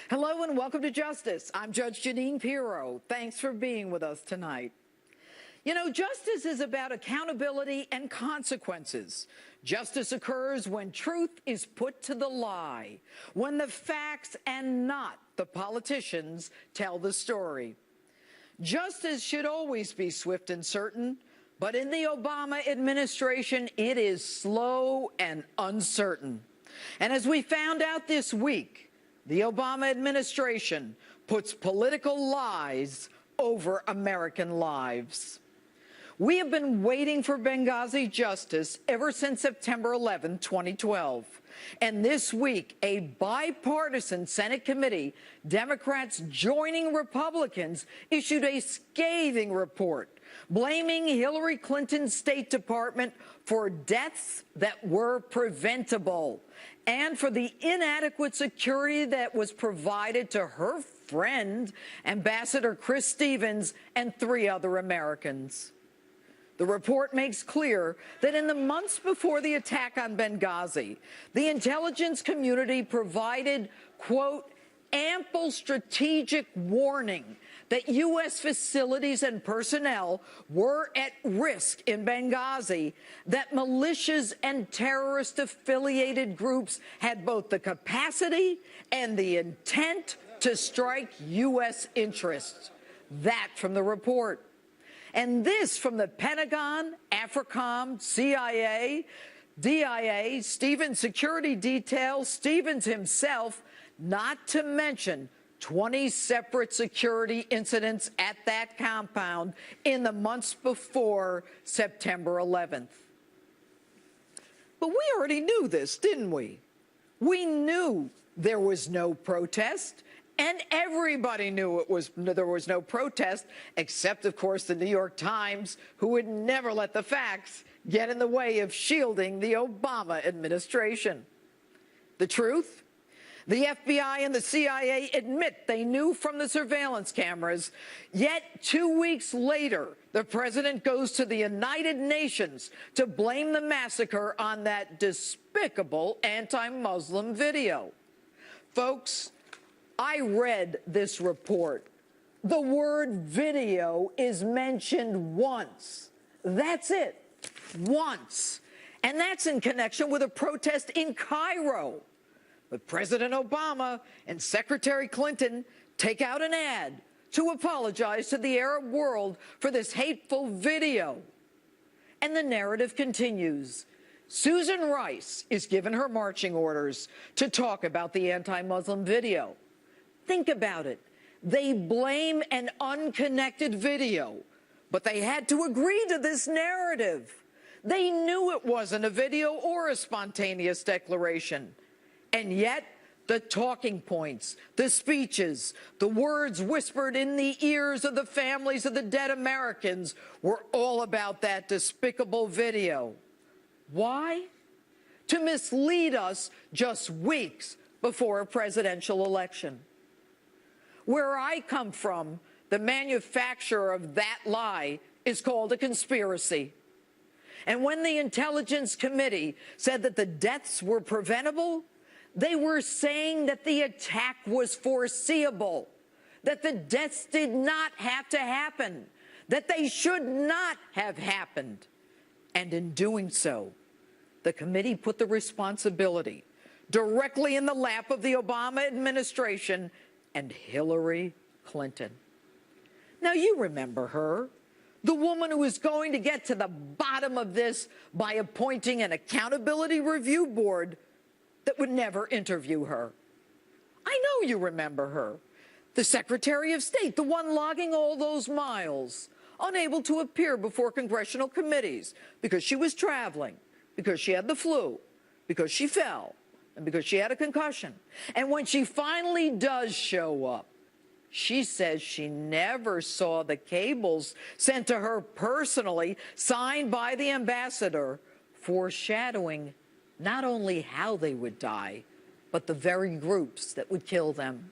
Hello and welcome to Justice. I'm Judge Jeanine Pirro. Thanks for being with us tonight. You know, justice is about accountability and consequences. Justice occurs when truth is put to the lie, when the facts and not the politicians tell the story. Justice should always be swift and certain, but in the Obama administration, it is slow and uncertain. And as we found out this week, the Obama administration puts political lies over American lives. We have been waiting for Benghazi justice ever since September 11, 2012. And this week, a bipartisan Senate committee, Democrats joining Republicans, issued a scathing report blaming Hillary Clinton's State Department for deaths that were preventable and for the inadequate security that was provided to her friend, Ambassador Chris Stevens, and 3 other Americans. The report makes clear that in the months before the attack on Benghazi, the intelligence community provided, quote, ample strategic warning that U.S. facilities and personnel were at risk in Benghazi, that militias and terrorist-affiliated groups had both the capacity and the intent to strike U.S. interests. That from the report. And this from the Pentagon, AFRICOM, CIA, DIA, Stevens Security Detail, Stevens himself, not to mention 20 separate security incidents at that compound in the months before September 11th. But we already knew this, didn't we? We knew there was no protest. And everybody knew there was no protest, except, of course, the New York Times, who would never let the facts get in the way of shielding the Obama administration. The truth? The FBI and the CIA admit they knew from the surveillance cameras, yet 2 weeks later, the president goes to the United Nations to blame the massacre on that despicable anti-Muslim video. Folks, I read this report. The word video is mentioned once. That's it. Once. And that's in connection with a protest in Cairo. But President Obama and Secretary Clinton take out an ad to apologize to the Arab world for this hateful video. And the narrative continues. Susan Rice is given her marching orders to talk about the anti-Muslim video. Think about it. They blame an unconnected video, but they had to agree to this narrative. They knew it wasn't a video or a spontaneous declaration. And yet, the talking points, the speeches, the words whispered in the ears of the families of the dead Americans were all about that despicable video. Why? To mislead us just weeks before a presidential election. Where I come from, the manufacturer of that lie is called a conspiracy. And when the Intelligence Committee said that the deaths were preventable, they were saying that the attack was foreseeable, that the deaths did not have to happen, that they should not have happened. And in doing so, the committee put the responsibility directly in the lap of the Obama administration and Hillary Clinton. Now, you remember her, the woman who was going to get to the bottom of this by appointing an accountability review board that would never interview her. I know you remember her, the Secretary of State, the one logging all those miles, unable to appear before congressional committees because she was traveling, because she had the flu, because she fell, and because she had a concussion. And when she finally does show up, she says she never saw the cables sent to her personally, signed by the ambassador, foreshadowing not only how they would die, but the very groups that would kill them.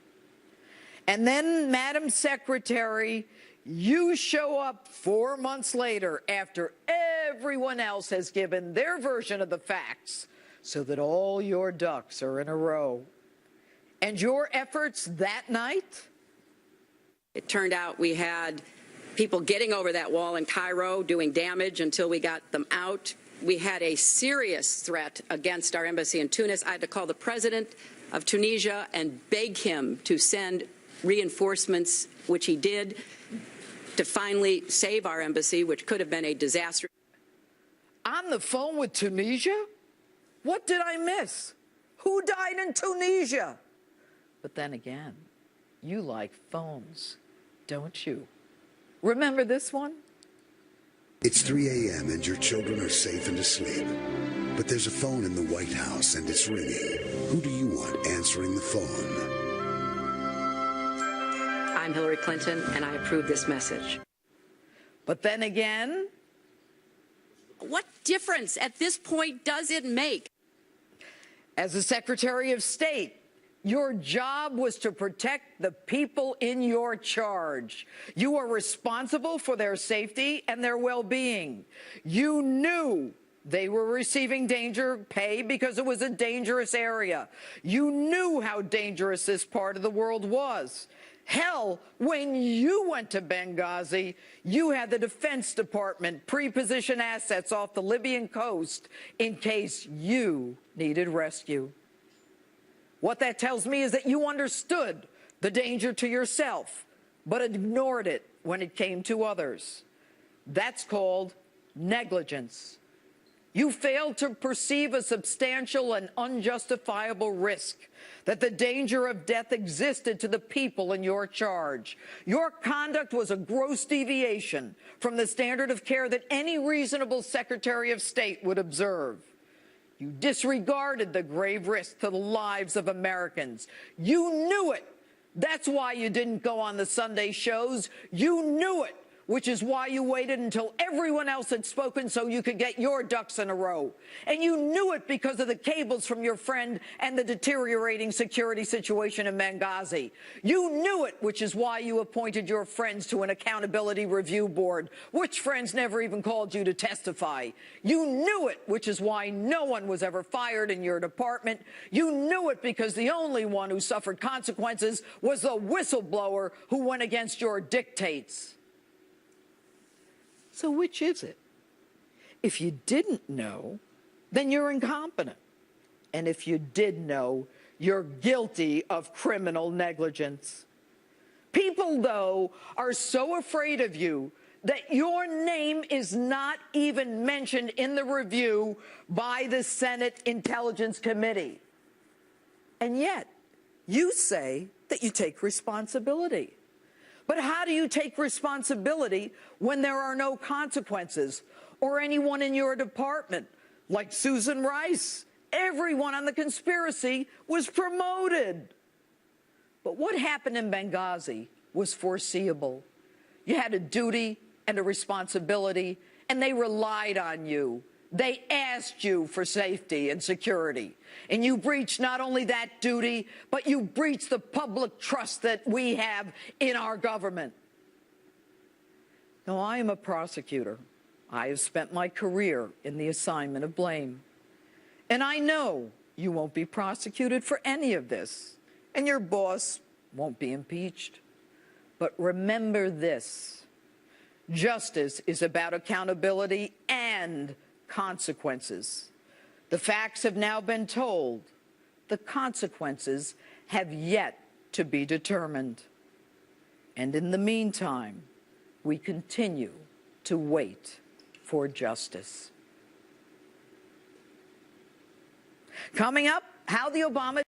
And then, Madam Secretary, you show up 4 months later after everyone else has given their version of the facts so that all your ducks are in a row. And your efforts that night? It turned out we had people getting over that wall in Cairo doing damage until we got them out. We had a serious threat against our embassy in Tunis. I had to call the president of Tunisia and beg him to send reinforcements, which he did, to finally save our embassy, which could have been a disaster. On the phone with Tunisia? What did I miss? Who died in Tunisia? But then again, you like phones, don't you? Remember this one? It's 3 a.m. and your children are safe and asleep. But there's a phone in the White House and it's ringing. Who do you want answering the phone? I'm Hillary Clinton, and I approve this message. But then again, what difference at this point does it make? as a Secretary of State, your job was to protect the people in your charge. You are responsible for their safety and their well-being. You knew they were receiving danger pay because it was a dangerous area. You knew how dangerous this part of the world was. Hell, when you went to Benghazi, you had the Defense Department pre-position assets off the Libyan coast in case you needed rescue. What that tells me is that you understood the danger to yourself, but ignored it when it came to others. That's called negligence. You failed to perceive a substantial and unjustifiable risk, that the danger of death existed to the people in your charge. Your conduct was a gross deviation from the standard of care that any reasonable Secretary of State would observe. You disregarded the grave risk to the lives of Americans. You knew it. That's why you didn't go on the Sunday shows. You knew it, which is why you waited until everyone else had spoken so you could get your ducks in a row. And you knew it because of the cables from your friend and the deteriorating security situation in Benghazi. You knew it, which is why you appointed your friends to an accountability review board, which friends never even called you to testify. You knew it, which is why no one was ever fired in your department. You knew it because the only one who suffered consequences was the whistleblower who went against your dictates. So which is it? If you didn't know, then you're incompetent. And if you did know, you're guilty of criminal negligence. People, though, are so afraid of you that your name is not even mentioned in the review by the Senate Intelligence Committee. And yet, you say that you take responsibility. But how do you take responsibility when there are no consequences or anyone in your department, like Susan Rice? Everyone on the conspiracy was promoted. But what happened in Benghazi was foreseeable. You had a duty and a responsibility, and they relied on you. They asked you for safety and security. And you breached not only that duty, but you breached the public trust that we have in our government. Now, I am a prosecutor. I have spent my career in the assignment of blame. And I know you won't be prosecuted for any of this, and your boss won't be impeached. But remember this: justice is about accountability and consequences. The facts have now been told. The consequences have yet to be determined. And in the meantime, we continue to wait for justice. Coming up, how the Obama